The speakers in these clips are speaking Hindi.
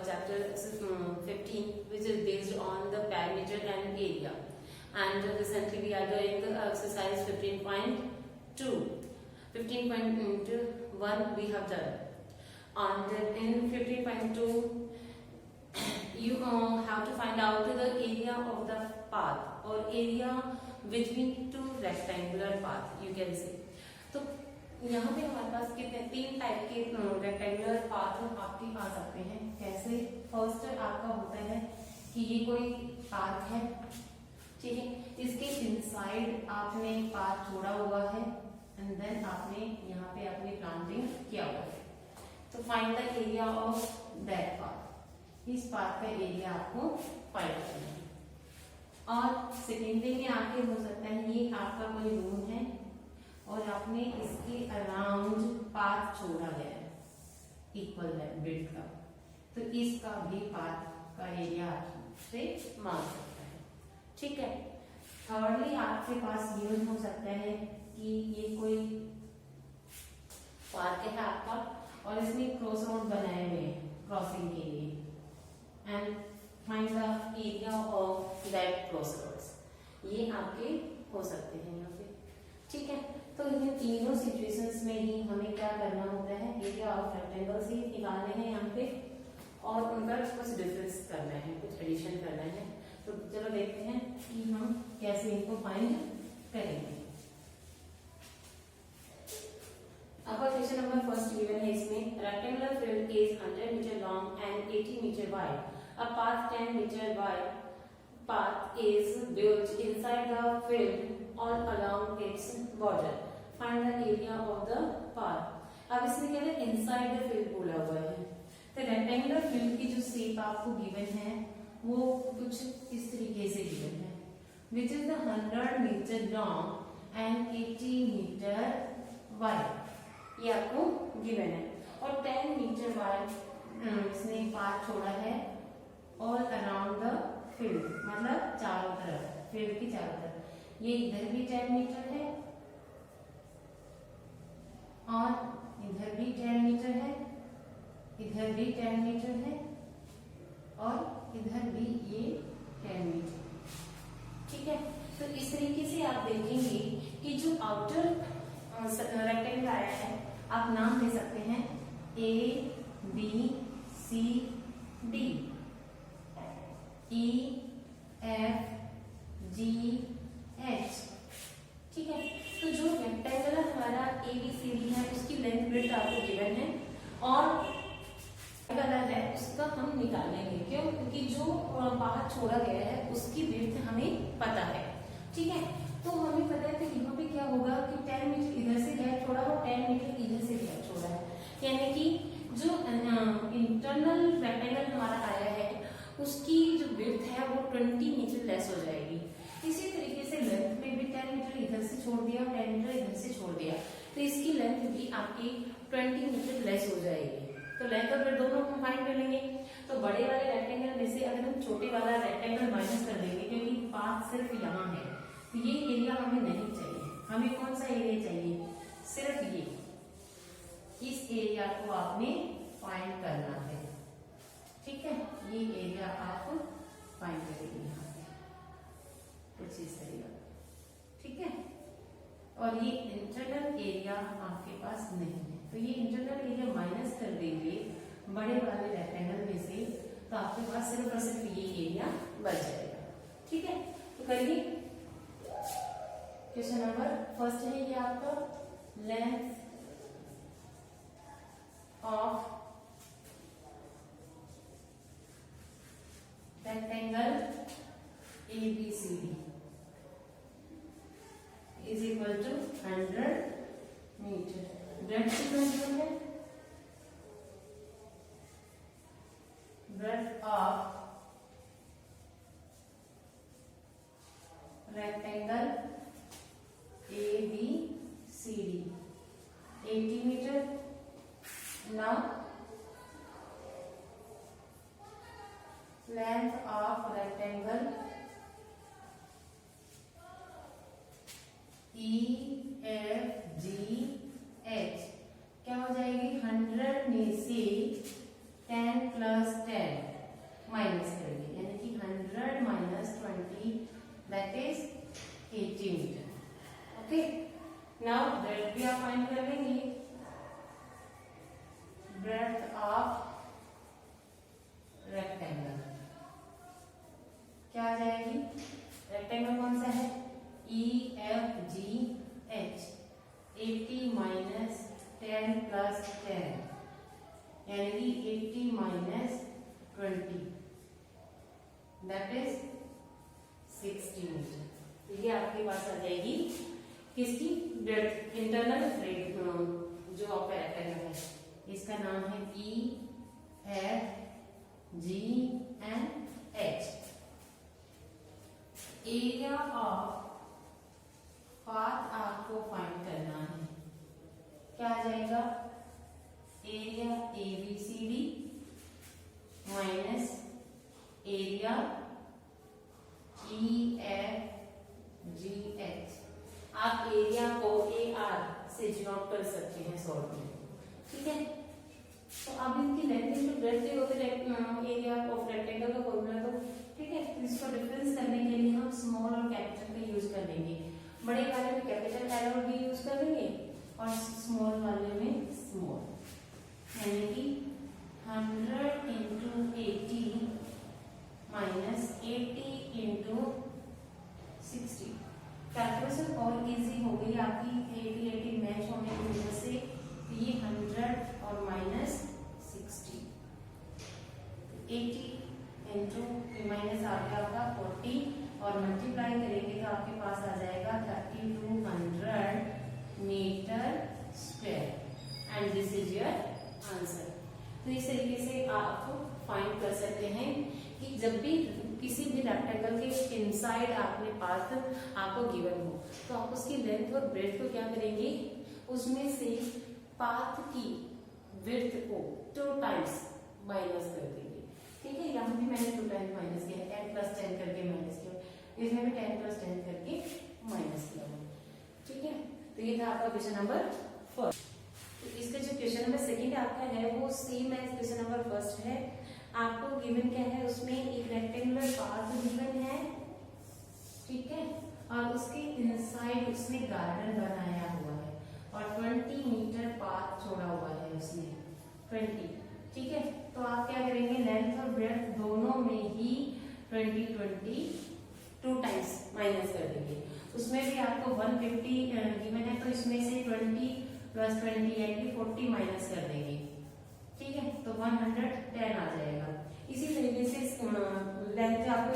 chapter 15, which is based on the perimeter and area. And recently we are doing the exercise 15.2. 15.1 we have done. And in 15.2, you have to find out the area of the path or area between two rectangular path, you can say. तो यहाँ पे हमारे पास कितने 3 टाइप के रेक्टेंगुलर पाथ आपके आ सकते हैं. कैसे? फर्स्ट आपका होता है कि ये कोई पाथ है, ठीक है, इसके इनसाइड आपने पाथ छोड़ा हुआ है एंड देन आपने यहाँ पे अपनी प्लांटिंग किया हुआ है. तो find the area of that path. इस पाथ का एरिया आपको फाइंड करना है. और सेकेंडरी में आके हो सकता है ये आपका कोई रूम है और आपने इसके अराउंड पाथ छोड़ा गया है इक्वल है ब्रेड का, तो इसका भी पाथ का एरिया आपसे मांग सकता है. ठीक है. थर्डली आपके पास ये हो सकता है कि ये कोई पार्क है आपका और इसमें क्रॉस रोड बनाए हुए हैं क्रॉसिंग के लिए and find the area of that cross roads. ये आपके हो सकते हैं यहाँ पे. ठीक है. तो इन तीनों सिचुएशंस में ही हमें क्या करना होता है, एरिया ऑफ रेक्टेंगल्स ही निकालने हैं यहाँ पे और उनका कुछ डिफरेंस करना है, कुछ एडिशन करना है. तो चलो देखते हैं कि हम कैसे इनको फाइंड करेंगे. अब क्वेश्चन नंबर फर्स्ट गिवन है. इसमें rectangular field is 100 metre long and 80 metre wide. A path 10 meter wide path is built inside the field all along its border. Find the area of the path. अब इसमें क्या है, inside the field बोला हुआ है. तो रेक्टेंगुलर फील्ड की जो शेप आपको गिवन है वो कुछ इस तरीके से गिवन है, which is the 100 meter long and 80 meter wide. ये आपको गिवन है और 10 मीटर वाइड इसने पाथ छोड़ा है ऑल अराउंड द फील्ड, मतलब चारों तरफ, फील्ड की चारों तरफ. ये इधर भी 10 मीटर है और इधर भी 10 मीटर है, इधर भी 10 मीटर है और इधर भी ये 10 मीटर. ठीक है. तो इस तरीके से आप देखेंगे कि जो आउटर रेक्टेंगल आया है आप नाम दे सकते हैं A B C D, E F G H. ठीक है. तो जो रेक्टेंगल हमारा ABCD है उसकी लेंथ ब्रेड्थ आपको गिवन है और कलर है उसका हम निकालेंगे. क्यों? क्योंकि जो पाथ छोड़ा गया है उसकी ब्रेड्थ हमें पता है. ठीक है. तो हमें पता है कि यहाँ पे क्या होगा कि 10 मीटर इधर से गैप छोड़ा और 10 मीटर इधर से गैप छोड़ा है, यानी कि जो इंटरनल रेक्टेंगल हमारा आया है उसकी जो विड्थ है वो 20 मीटर लेस हो जाएगी. इसी तरीके से लेंथ में भी 10 मीटर इधर से छोड़ दिया, 10 मीटर इधर से छोड़ दिया, तो इसकी लेंथ भी आपकी 20 मीटर लेस हो जाएगी. तो लेंथ और विड्थ दोनों हम फाइंड कर लेंगे. तो बड़े वाले रेक्टेंगल में से अगर हम छोटे वाला रेक्टेंगल माइनस कर देंगे क्योंकि पाथ सिर्फ यहाँ है, तो ये एरिया हमें नहीं चाहिए. हमें कौन सा एरिया चाहिए? सिर्फ ये. इस एरिया को आपने फाइंड करना है. ठीक है. ये एरिया आप फाइंड करेंगे यहाँ पे कुछ इस तरीके. ठीक है. और ये इंटरनल एरिया आपके पास नहीं है, तो ये इंटरनल एरिया माइनस कर देंगे बड़े वाले रेक्टेंगल में से, तो आपके पास सिर्फ और सिर्फ ये एरिया बच जाएगा. ठीक है. तो करिए क्वेश्चन नंबर फर्स्ट है ये आपका length of rectangle ABCD is equal to 100 meter. Breadth कितना है? Breadth of rectangle ABCD 80 metre. Now length of rectangle EFGH क्या हो जाएगी? 100 में से 10 + 10 ओके, नाउ ब्रेड्थ भी आप फाइंड कर लेंगे। ब्रेड्थ ऑफ रेक्टेंगल क्या आ जाएगी? रेक्टेंगल कौन सा है? EFGH 80 माइनस 10 प्लस 10 यानी कि 80 माइनस 20 दैट इज 60 मीटर। तो ये आपके पास आ जाएगी किसकी? ब्रेड्थ, इंटरनल ब्रेड जो आपका रेक्टेंगल है, इसका नाम है EFGH। एरिया ऑफ पाथ आपको फाइंड करना है, क्या आ जाएगा? Area ABCD minus area EFGH। आप एरिया को AR से डिनोट कर सकते हैं शॉर्ट में, ठीक है। तो अब इनकी लेंथ इंटू ब्रेड्थ होते एरिया ऑफ रेक्टेंगल का फॉर्मूला, तो ठीक है। तो इसको डिफरेंस करने के लिए हम स्मॉल और कैपिटल का यूज कर लेंगे। बड़े वाले में कैपिटल एल और बी यूज कर लेंगे और स्मॉल वाले में स्मॉल, यानी कि 100 इंटू 80 माइनस 80 इंटू 60। कैलकुलेशन और इजी हो गई आपकी, 80 मैच होने की वजह से। ये 100 और माइनस 60, 80 इंटू माइनस आ गया आपका 40 और मल्टीप्लाई करेंगे तो आपके पास आ जाएगा 3200 metre square and this is your answer. तो इस तरीके से आप फाइंड कर सकते हैं कि जब भी किसी भी रेक्टेंगल के इनसाइड आपने पाथ आपको गिवन हो तो आप उसकी लेंथ और ब्रेड्थ को क्या करेंगे, उसमें से पाथ की विड्थ को 2 टाइम्स माइनस कर देंगे, ठीक है। यहाँ भी मैंने 2 टाइम्स माइनस किया, 10 प्लस 10 करके माइनस किया, इसमें भी 10 प्लस 10 करके माइनस किया, ठीक है। तो ये था आपका क्वेश्चन नंबर फर्स्ट। तो इसका जो क्वेश्चन नंबर सेकंड आपका है वो same as question number first है। आपको गिवन क्या है, उसमें एक रेक्टेंगुलर पाथ गिवन है, ठीक है, और उसके इनसाइड उसने गार्डन बनाया हुआ है और 20 मीटर पाथ छोड़ा हुआ है उसने, 20, ठीक है। तो आप क्या करेंगे, लेंथ और ब्रेड्थ दोनों में ही 20 2 टाइम्स माइनस कर देंगे। उसमें भी आपको 150 गिवन है तो इसमें से 20 प्लस 20 यानी 40 माइनस कर देंगे, ठीक है। तो 110 आ जाएगा। इसी तरीके से लेंथ आपको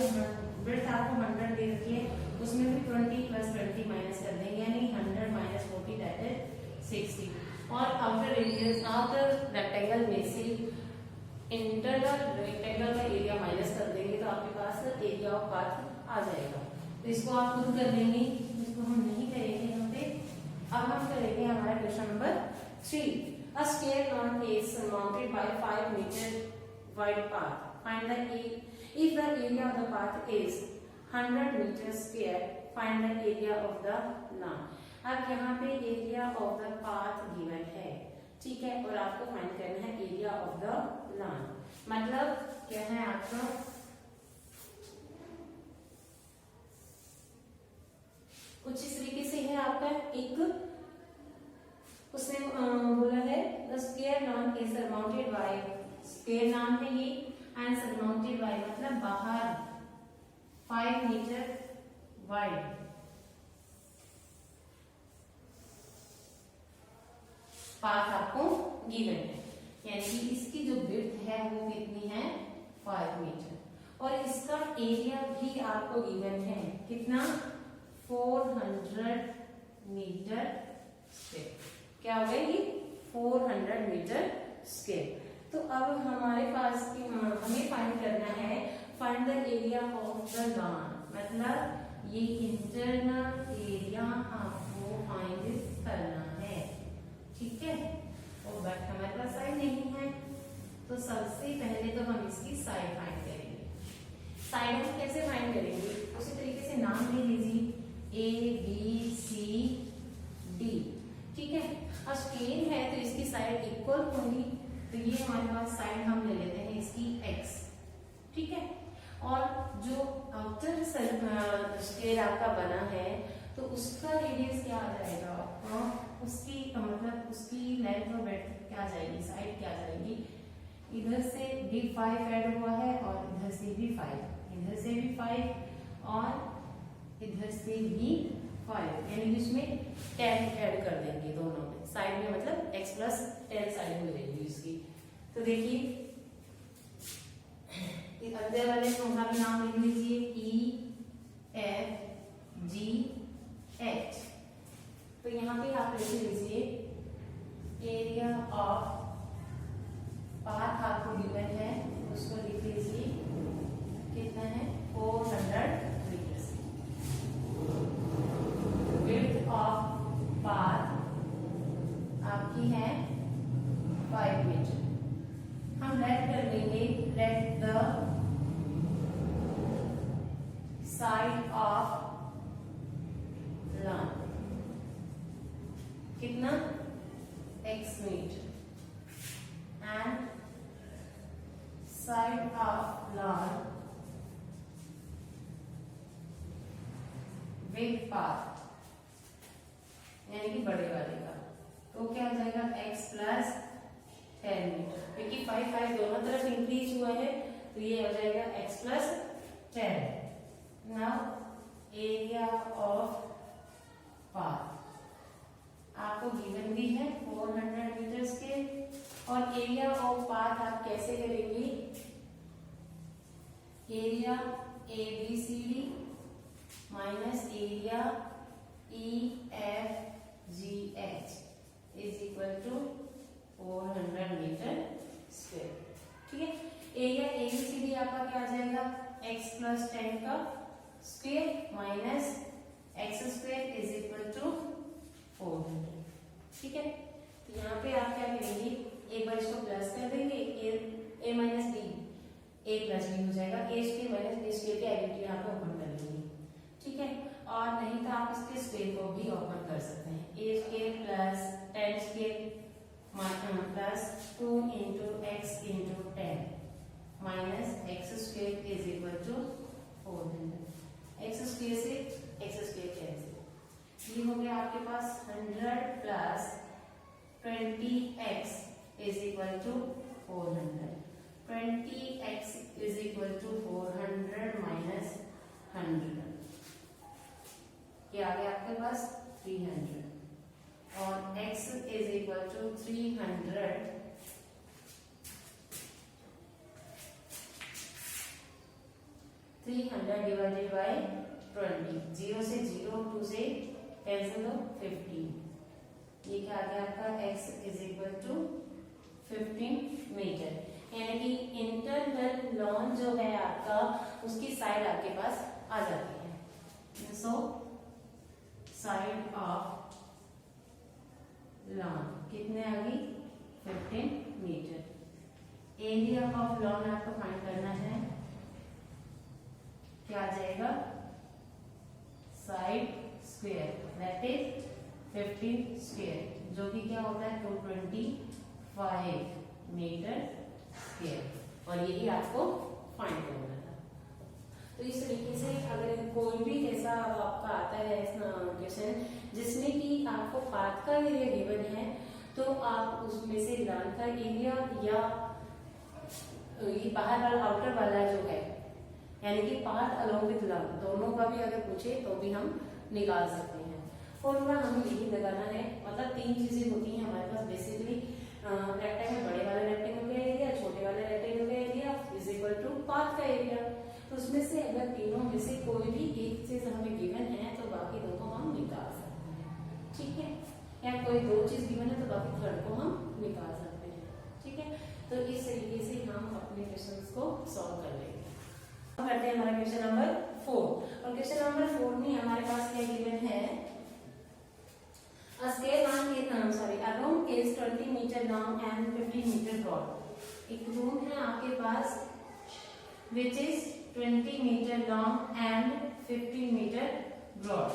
ब्रेड्थ आपको 100 दे रखी है, उसमें भी 20 प्लस 20 माइनस कर देंगे यानी 100 माइनस 40 दैट इज 60। और आउटर रेडियस आउटर रेक्टेंगल में से इंटरनल रेक्टेंगल का एरिया माइनस कर देंगे तो आपके पास एरिया ऑफ पाथ आ जाएगा। तो इसको आप खुद कर लेंगे, इसको हम नहीं करेंगे यहाँ पे। अब हम करेंगे हमारा question number 3। A square lawn is surmounted by 5 meter wide path. Find the if the area of the path is 100 meters square, find the area of the lawn. अब यहाँ पे area of the path given है, ठीक है, और आपको फाइंड करना है एरिया ऑफ द लॉन। मतलब क्या है आपका, कुछ इस तरीके से है आपका एक, उसने बोला है the square lawn is surmounted bye, square नाम है ये, एंड सरमाउंटेड बाय मतलब बाहर 5 मीटर वाइड पाथ आपको गिवन है, यानी कि इसकी जो विड्थ है वो कितनी है 5 मीटर, और इसका एरिया भी आपको गिवन है कितना 400 मीटर स्क्वायर। क्या हो गया ये 400 मीटर स्क्वायर। तो अब हमारे पास हमें फाइंड करना है, find the area of the lawn, मतलब ये इंटरनल एरिया आपको फाइंड करना है, ठीक है। और बट हमारे पास साइड नहीं है तो सबसे पहले तो हम इसकी साइड फाइंड करेंगे। साइड हम कैसे फाइंड करेंगे, उसी तरीके से नाम ले लीजिए ABCD, ठीक है। अब स्केल है तो इसकी साइड इक्वल होंगी, तो ये हमारे पास साइड हम ले लेते हैं इसकी x, ठीक है। और जो आउटर स्केल आपका बना है तो उसका रेडियस क्या आ जाएगा, उसकी मतलब उसकी लेंथ और ब्रेड्थ क्या आ जाएगी, साइड क्या आ जाएगी, इधर से भी 5 ऐड हुआ है और इधर से भी 5, इधर से भी 5 और इधर से भी 5, यानी इसमें 10 ऐड कर देंगे दोनों में, साइड में मतलब x प्लस 10 साइड में रहेगी इसकी। तो देखिए अंदर वाले का भी नाम लिख लीजिए E F G H। तो यहाँ पे आप लिख लीजिए एरिया ऑफ पाथ आपको गिवन है, उसको लिख लीजिए कितना है 400 मीटर। विड्थ ऑफ पाथ आपकी है 5 मीटर। हम लेट कर देंगे, let the side of line कितना x metre and side of line with path, यानी कि बड़े वाले का, तो क्या हो जाएगा x प्लस 10 मीटर, क्योंकि 5 दोनों तरफ इंक्रीज हुआ है तो ये हो जाएगा x plus 10। Now area of path आपको गिवन भी है 400 मीटर्स के, और एरिया ऑफ पाथ आप कैसे करेंगे, area ABCD minus area EFGH is equal to 400 metre square. ठीक है, एरिया ABCD आपका क्या आ जाएगा, x प्लस 10 का square minus x square is equal to 400। ठीक है, तो यहाँ पे आप क्या करेंगे, एक बार इसको प्लस कर देंगे, a minus B a plus B हो जाएगा, a square minus B square की आइडेंटिटी यहाँ पे ओपन कर लेंगे। ठीक है, और नहीं तो आप इसके स्क्वायर को भी ओपन कर सकते हैं, a square plus 10 square plus 2 into x into 10 minus x square is equal to 400। X square से एक्स स्क्वायर कैंसिल, ये हो गया आपके पास 100 plus 20x is equal to 400, 20x is equal to 400 minus 100, ये आ गया आपके पास 300, और x is equal to 300 divided by 20, 0 से 0 2 से कैंसिल दो 15, ये क्या आ गया आपका x is equal to 15 metre, यानी कि इंटरनल लॉन जो है आपका उसकी साइड आपके पास आ जाती है। सो साइड ऑफ लॉन कितने आ गई 15 मीटर। एरिया ऑफ लॉन आपको फाइंड करना है, क्या आ जाएगा side square that is 15 square, जो कि क्या होता है 225 मीटर स्क्वायर, और यही आपको फाइंड करना था। तो इस तरीके से अगर कोई भी ऐसा आपका आता है क्वेश्चन जिसमें कि आपको पाथ का एरिया गिवन है, तो आप उसमें से लाइन का एरिया या ये बाहर वाला आउटर वाला जो है, यानी कि पाथ अलोंग विद लाइन, दोनों का भी अगर पूछे तो भी हम निकाल सकते हैं। फॉर्मूला हमें यही लगाना है, मतलब 3 चीजें होती हैं हमारे पास बेसिकली, रेक्टेंगल बड़े वाले रेक्टेंगल का एरिया, छोटे वाले रेक्टेंगल का area is equal to path का एरिया। तो उसमें से अगर तीनों में से कोई भी एक चीज हमें गिवन है तो बाकी दो को हम निकाल सकते हैं। ठीक है, या कोई 2 चीज गिवन है तो बाकी थर्ड को हम निकाल सकते हैं। ठीक है, तो इस तरीके से हम अपने क्वेश्चंस को सॉल्व कर लेंगे। करते हैं हमारा क्वेश्चन नंबर 4, और क्वेश्चन नंबर 4 में हमारे पास क्या गिवन है, a scale line is a room is 20 meter long and 15 meter broad। एक रूम है आपके पास which is 20 meter long and 15 meter broad।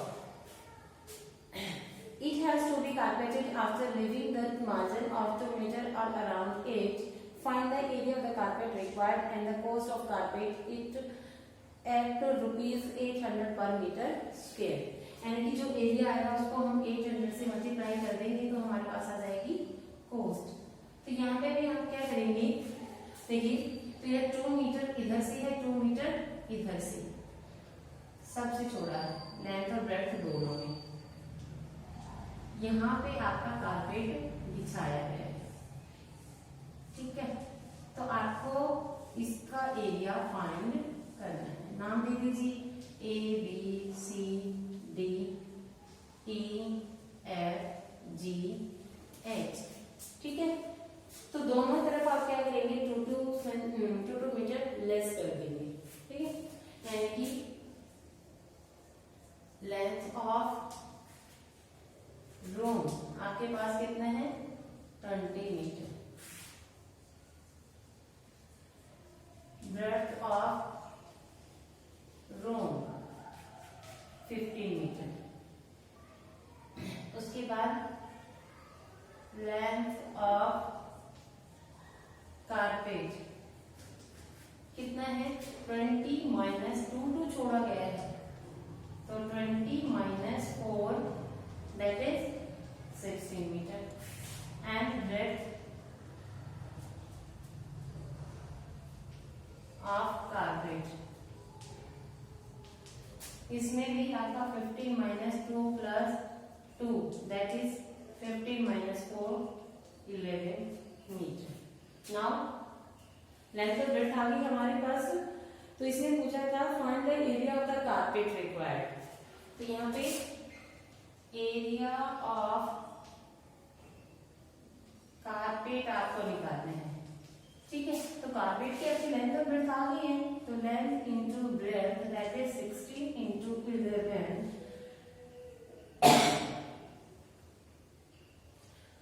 It has to be carpeted after leaving the margin of 2 meter or around it। Find the area of the carpet required and the cost of carpet it at ₹800 per meter square। यानी कि जो एरिया आएगा उसको हम 800 से मल्टीप्लाई कर देंगे तो हमारे पास आ जाएगी कोस्ट। तो यहाँ पे भी हम क्या करेंगे, देखिए तो ये 2 मीटर इधर से है, 2 मीटर इधर से, सबसे छोड़ा है लेंथ और ब्रेड्थ दोनों में। यहाँ पे आपका कारपेट बिछाया गया है, ठीक है। तो आपको इसका एरिया फाइंड करना है। नाम दे दीजिए ABCD EFGH, ठीक है। तो दोनों तरफ आप क्या करेंगे, 2 मीटर लेस कर देंगे, ठीक है। यानी कि लेंथ ऑफ रूम आपके पास कितना है, 20 metre. Breadth of room 15 metre. उसके बाद लेंथ ऑफ कारपेट कितना है, 20 माइनस 2 छोड़ा गया है, तो 20 minus 4 that is 16 metre. And breadth of carpet, इसमें भी आपका 15 minus 2 plus 2 that is 15 minus 4 11 metre. Now length और ब्रेड्थ आ गई हमारे पास। तो इसमें पूछा था find the area of the carpet required. तो यहाँ पे एरिया ऑफ कारपेट आपको निकालना है, ठीक है। तो कारपेट की आपकी लेंथ और ब्रेड्थ आ गई है, तो length into breadth that is 16 into 11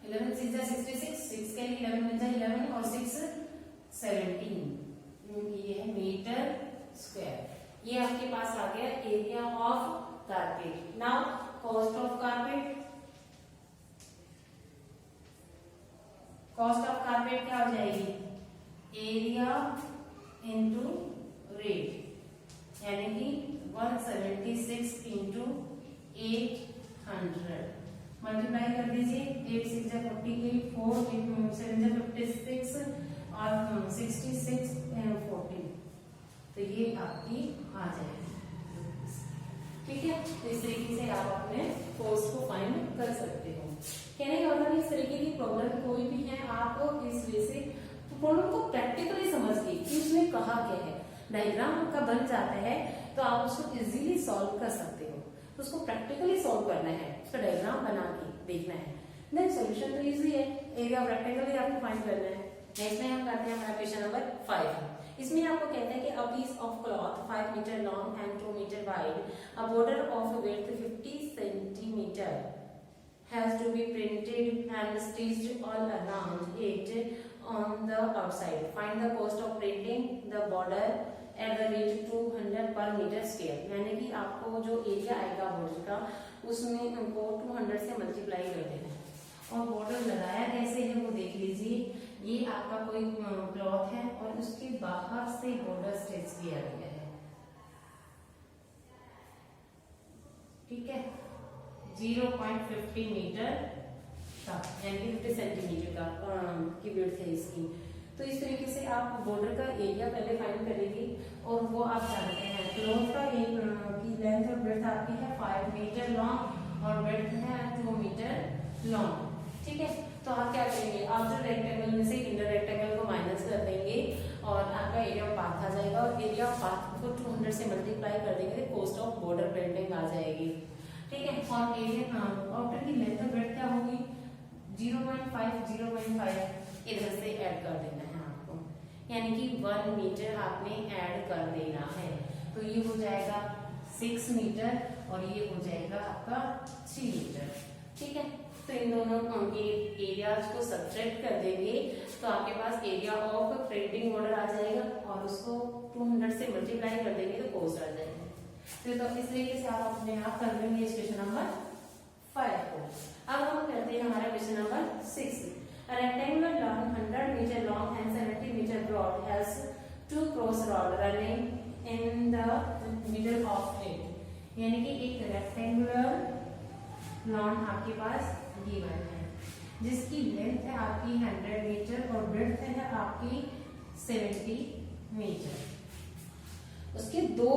11 6 जा 66, 6 के लिए 11 मिल जाए 11 और 6 17, ये है मीटर स्क्वायर। ये आपके पास आ गया area of carpet. Now cost of carpet, cost of carpet क्या हो जाएगी, एरिया इंटू रेट, यानी कि 176 इंटू 800 मल्टीप्लाई कर दीजिए। 8 6 जा 48, 4 7 जा 56 और 66 40, तो ये आपकी आ जाएगी, ठीक है। तो इस तरीके से आप अपने कोस्ट को फाइंड कर सकते हो। कहने का मतलब इस तरीके की प्रॉब्लम कोई भी है, आप इस वे से प्रॉब्लम को प्रैक्टिकली समझ के कि उसने कहा क्या है, डायग्राम आपका बन जाता है तो आप उसको इजीली सॉल्व कर सकते हो। तो उसको प्रैक्टिकली सॉल्व करना है, उसका डायग्राम बना के देखना है, देन सॉल्यूशन तो इजी है। एरिया प्रैक्टिकली आपको फाइंड करना है। नेक्स्ट में हम करते हैं हमारा क्वेश्चन नंबर 5। इसमें आपको कहता है कि a piece of cloth 5 metre long and 2 metre wide, a border of width 50 centimetre has to be printed and stitched all around it on the outside. Find the cost of printing the border at the rate 200 per meter square। यानी कि आपको जो एरिया आएगा बॉर्डर का उसमें उनको 200 से मल्टीप्लाई कर देना है। और बॉर्डर लगाया कैसे है वो देख लीजिए। ये आपका कोई क्लॉथ है और उसके बाहर से बॉर्डर स्टिच किया गया है, ठीक है। 0.50 मीटर का यानी 50 सेंटीमीटर का की विड्थ है इसकी। तो इस तरीके से आप बॉर्डर का एरिया पहले फाइंड करेंगे और वो आप जानते हैं क्लॉथ का की लेंथ और ब्रेड्थ आपकी है 5 मीटर लॉन्ग और ब्रेड्थ है 2 मीटर लॉन्ग, ठीक है। तो आप क्या करेंगे, आउटर रेक्टेंगल में से इनर रेक्टेंगल को माइनस कर देंगे और आपका एरिया ऑफ पाथ आ जाएगा और एरिया ऑफ पाथ को 200 से मल्टीप्लाई कर देंगे तो कॉस्ट ऑफ बॉर्डर प्रिंटिंग आ जाएगी, ठीक है। और एरिया आउटर की लेंथ और ब्रेड्थ क्या होगी 0.5 इधर से ऐड कर देना है आपको, यानी कि 1 मीटर आपने ऐड कर देना है। तो ये हो जाएगा 6 मीटर और ये हो जाएगा आपका 3 मीटर, ठीक है। तो इन दोनों के एरियाज को सब्ट्रैक्ट कर देंगे तो आपके पास एरिया ऑफ प्रिंटिंग बॉर्डर आ जाएगा और उसको 200 से मल्टीप्लाई कर देंगे तो कॉस्ट आ जाएगा। तो इस तरीके से आप अपने आप कर लेंगे इस क्वेश्चन नंबर 5 को। अब हम करते हैं हमारा question number 6। A rectangular long 100 meter long and 70 meter broad has 2 cross rod running in the middle of it. यानी कि एक रेक्टेंगुलर लॉन आपके पास गिवन है जिसकी लेंथ है आपकी 100 मीटर और ब्रेड्थ है आपकी 70 मीटर। उसके दो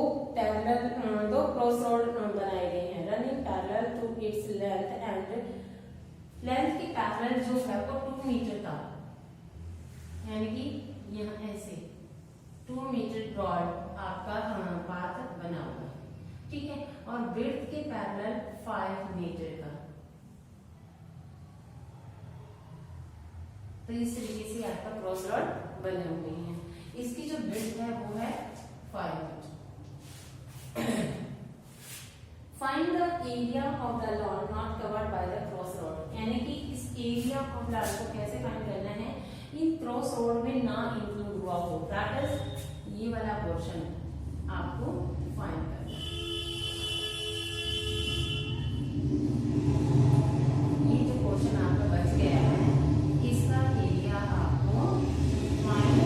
क्रॉस रोड बनाए गए हैं running parallel to its length and length की पैरेलल जो है वो 2 मीटर का, यानी कि यहाँ ऐसे 2 मीटर ब्रॉड आपका पाथ बना हुआ है, ठीक है। और ब्रेड्थ के पैरेलल 5 मीटर का। तो इस तरीके से आपका क्रॉस रॉड बने हुए हैं। इसकी जो ब्रेड्थ है वो है 5 metre. Find the area of the lawn not covered by the cross road, यानी कि इस एरिया ऑफ लॉन को कैसे फाइंड करना है, इन क्रॉस रोड में ना इंक्लूड हुआ हो, दैट इज ये वाला पोर्शन आपको फाइंड करना है। ये जो पोर्शन आपका बच गया है इसका एरिया आपको फाइंड।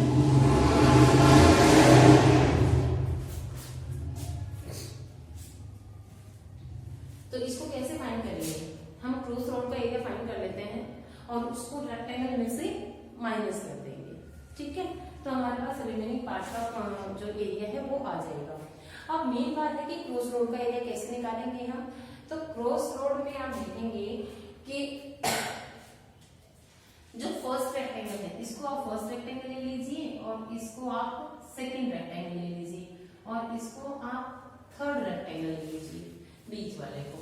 तो इसको कैसे फाइंड करेंगे, हम क्रॉस रोड का एरिया फाइंड कर लेते हैं और उसको रेक्टेंगल में से माइनस कर देंगे, ठीक है। तो हमारे पास रिमेनिंग पार्ट का जो एरिया है वो आ जाएगा। अब मेन बात है कि क्रॉस रोड का एरिया कैसे निकालेंगे हम। तो क्रॉस रोड में आप देखेंगे कि जो फर्स्ट रेक्टेंगल है इसको आप फर्स्ट रेक्टेंगल ले लीजिए और इसको आप सेकंड रेक्टेंगल ले लीजिए और इसको आप थर्ड रेक्टेंगल ले लीजिए बीच वाले को,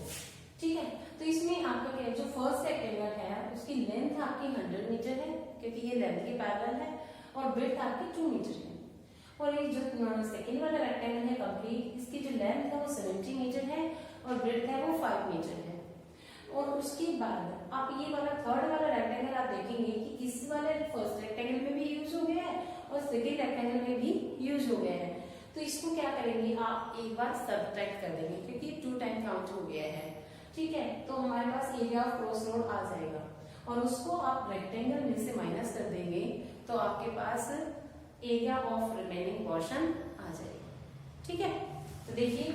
ठीक है। तो इसमें आपका क्या है, जो फर्स्ट रेक्टेंगल है उसकी लेंथ आपकी 100 मीटर है क्योंकि ये लेंथ के पैरेलल है और ब्रेड्थ आपकी 2 मीटर है। और ये जो सेकंड वाला रेक्टेंगल है कंप्लीट, इसकी जो लेंथ है वो 70 मीटर है और ब्रेड्थ है वो 5 मीटर है। और उसके बाद आप ये वाला थर्ड वाला रेक्टेंगल आप देखेंगे कि इस वाले फर्स्ट रेक्टेंगल में भी यूज हो गया है और सेकंड रेक्टेंगल में भी यूज हो गया है। तो इसको क्या करेंगे, आप एक बार सब्ट्रैक्ट कर देंगे क्योंकि 2 टाइम काउंट हो गया है, ठीक है। तो हमारे पास एरिया ऑफ क्रॉस रोड आ जाएगा और उसको आप रेक्टेंगल में से माइनस कर देंगे तो आपके पास एरिया ऑफ रिमेनिंग पोर्शन आ जाएगा, ठीक है। तो देखिए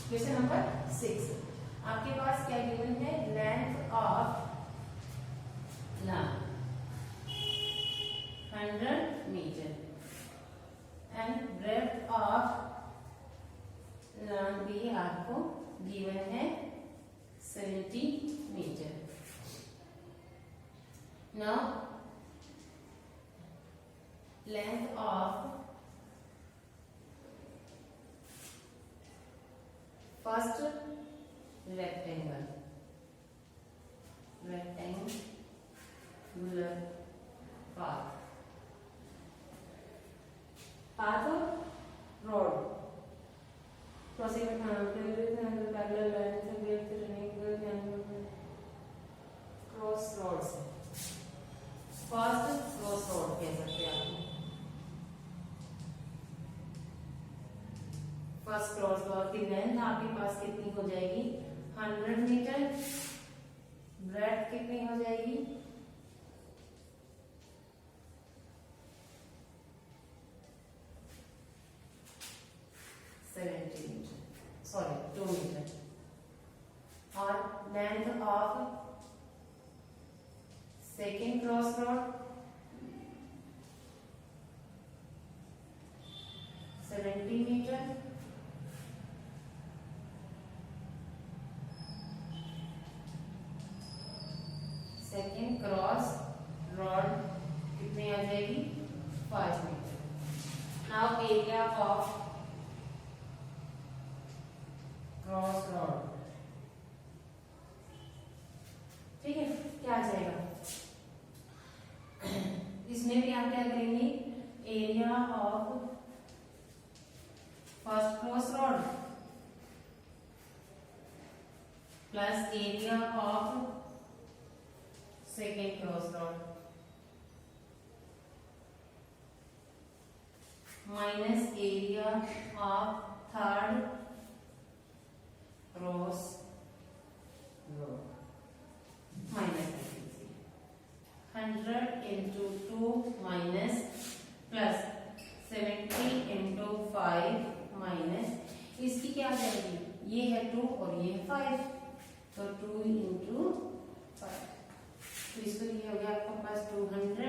क्वेश्चन नंबर 6 आपके पास क्या गिवन है, length of line 100 metre and breadth of line भी आपको गिवन है 70 metre. Now length of first rectangular path of road crossing parallel lines with running cross roads, first cross road कह सकते हैं आप। फर्स्ट क्रॉस रोड की लेंथ आपके पास कितनी हो जाएगी, 100 मीटर, ब्रेड्थ कितनी हो जाएगी, 70 मीटर, सॉरी 2 मीटर। और length of second cross road 70 metre, second cross road कितनी आ जाएगी, 5 metre. Now area of cross road, ठीक है, क्या आ जाएगा, इसमें भी आप क्या करेंगे, area of first cross rod plus area of second cross rod minus area of third cross road minus 100 into 2 minus plus 70 into 5 minus ये है 2 और ये है 5, तो 2 into 5, तो इसको ये हो गया आपके पास 200,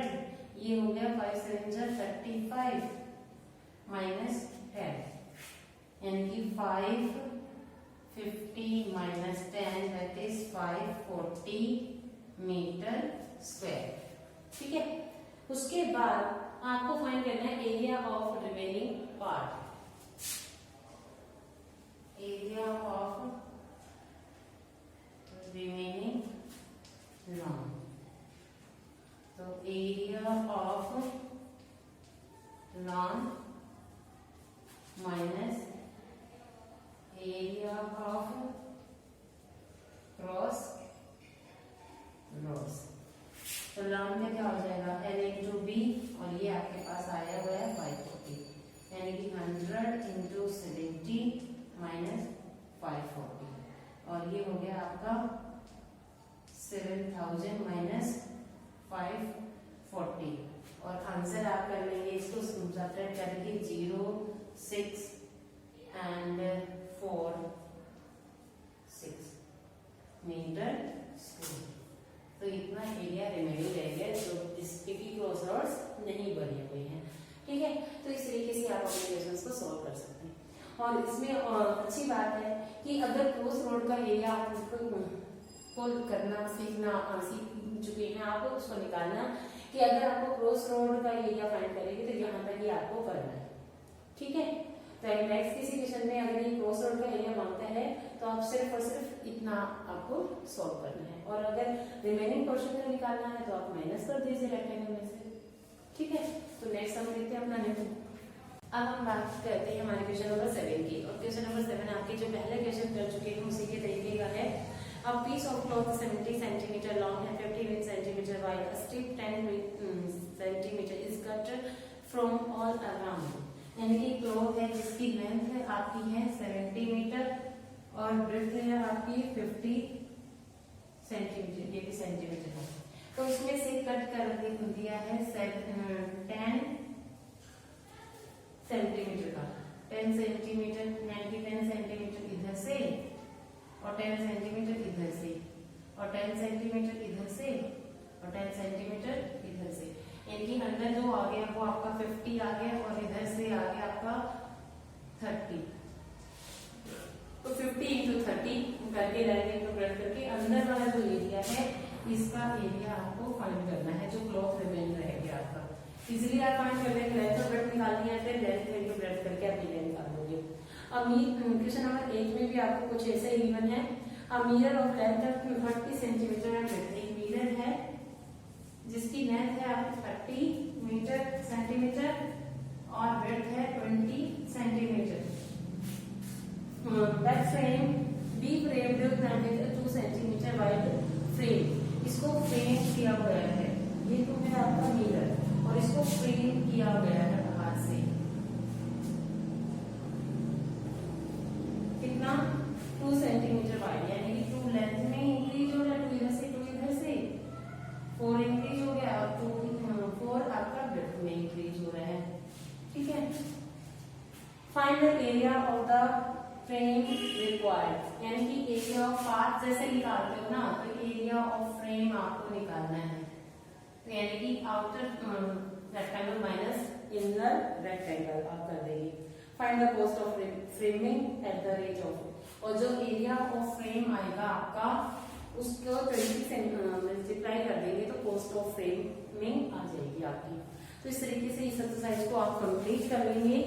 ये हो गया 5 7 जा 35 माइनस 10, यानी कि 550 minus 10 that is 540 metre square. ठीक है, उसके बाद आपको फाइंड करना है area of remaining part, area of remaining lawn. तो area of lawn minus area of cross roads, तो लॉन में क्या हो जाएगा L इंटू बी, और ये आपके पास आया हुआ है 540, यानी कि 100 इंटू 70 माइनस 540, और ये हो गया आपका 7000 माइनस 540, और आंसर आप कर लेंगे इसको सब्ट्रैक्ट करके 0 6 एंड 4 6 मीटर स्क्वायर। तो इतना एरिया रिमेनिंग रह गया जो जिसके की क्रॉस रोड्स नहीं बने हुए हैं। ठीक है, तो इस तरीके से आप अपने क्वेश्चंस को सॉल्व कर सकते हैं। और इसमें अच्छी बात है कि अगर क्रॉस रोड का एरिया आप करना सीख चुके हैं, आपको उसको निकालना कि अगर आपको क्रॉस रोड का एरिया फाइंड करेंगे तो यहाँ तक ही आपको करना है। ठीक है, तो नेक्स्ट किसी क्वेश्चन में अगर ये क्रॉस रोड का एरिया मांगता है तो आप सिर्फ और सिर्फ इतना आपको सॉल्व करना है, और अगर रिमेनिंग पोर्शन का निकालना है तो आप माइनस कर दीजिए रेक्टेंगल में से। ठीक है, तो नेक्स्ट हम देखते हैं अपना नेक्स्ट। अब हम बात करते हैं हमारे क्वेश्चन नंबर 7 की, और क्वेश्चन नंबर 7 आपके जो पहले क्वेश्चन कर चुके हैं उसी के तरीके का है। A piece of cloth 70 centimeter long and 15 centimeter wide, a strip 10 centimeter is cut from all around, यानी कि क्लॉथ है जिसकी लेंथ है आपकी है 70 मीटर और ब्रेड्थ है आपकी 50 सेंटीमीटर, ये भी सेंटीमीटर है। तो इसमें से कट कर दिया है 10 सेंटीमीटर का, 10 सेंटीमीटर, 10 सेंटीमीटर इधर से और 10 सेंटीमीटर इधर से, और 10 सेंटीमीटर इधर से और 10 सेंटीमीटर इधर से, यानी कि अंदर जो आ गया वो आपका 50 आ गया और इधर से आ गया आपका 30। तो 50 इंटू 30 करके रहेंगे इंटूग्रेट करके अंदर वाला जो एरिया है इसका एरिया आपको फाइंड करना है, जो क्लॉथ रिमेन रहेगा आपका। इजीली आप फाइंड कर लेंगे, लेंथ और ब्रेड्थ निकालनी है तो लेंथ इंटूग्रेट करके आप एरिया निकाल लोगे। अब क्वेश्चन नंबर 8 में भी आपको कुछ ऐसा ही गिवन है। A mirror of length 30 centimetre and breadth, एक मिरर है जिसकी लेंथ है आपकी 30 मीटर सेंटीमीटर और ब्रेड्थ है 20 centimetre. That frame B framed with 2 centimetre wide frame, इसको फ्रेम किया गया है, ये तो है आपका मिरर और इसको फ्रेम किया गया है बाहर से, कितना 2 सेंटीमीटर वाइड, यानी कि 2 लेंथ में इंक्रीज हो रहा है, 2 इधर से 2 इधर से, 4 इंक्रीज हो गया और 4 आपका ब्रेड्थ में इंक्रीज हो रहा है। ठीक है, find the area of the frame required, यानी कि एरिया ऑफ पार्ट जैसे निकालते हो ना तो एरिया ऑफ फ्रेम आपको निकालना है, तो यानी कि outer rectangle minus inner rectangle आप कर देंगे। Find the cost of framing at the rate of, और जो एरिया ऑफ फ्रेम आएगा आपका उसको 20 से मल्टीप्लाई कर देंगे तो कॉस्ट ऑफ फ्रेमिंग आ जाएगी आपकी। तो इस तरीके से इस एक्सरसाइज को आप कंप्लीट कर लेंगे।